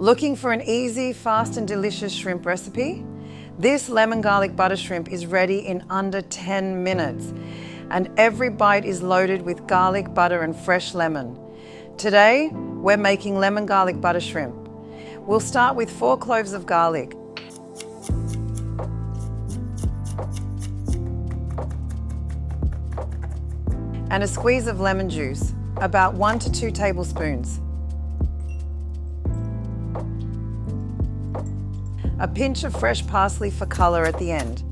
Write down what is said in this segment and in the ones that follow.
Looking for an easy, fast and delicious shrimp recipe? This lemon garlic butter shrimp is ready in under 10 minutes, and every bite is loaded with garlic, butter and fresh lemon. Today, we're making lemon garlic butter shrimp. We'll start with 4 cloves of garlic, and a squeeze of lemon juice, about 1 to 2 tablespoons. A pinch of fresh parsley for colour at the end.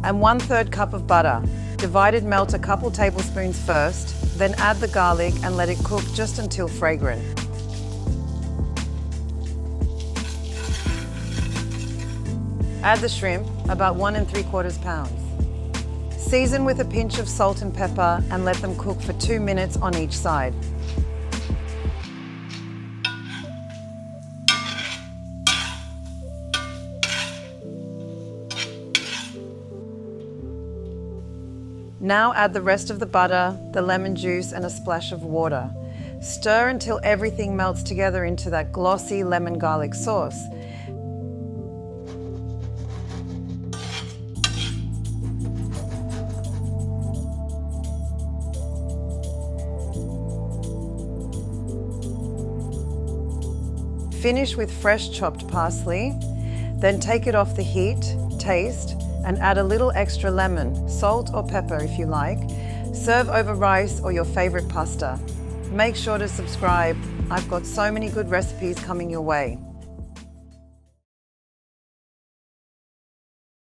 And 1/3 cup of butter. Divided melt a couple tablespoons first, then add the garlic and let it cook just until fragrant. Add the shrimp, about 1 3/4 pounds. Season with a pinch of salt and pepper and let them cook for 2 minutes on each side. Now add the rest of the butter, the lemon juice and a splash of water. Stir until everything melts together into that glossy lemon garlic sauce. Finish with fresh chopped parsley, then take it off the heat, taste, and add a little extra lemon, salt or pepper if you like. Serve over rice or your favorite pasta. Make sure to subscribe. I've got so many good recipes coming your way.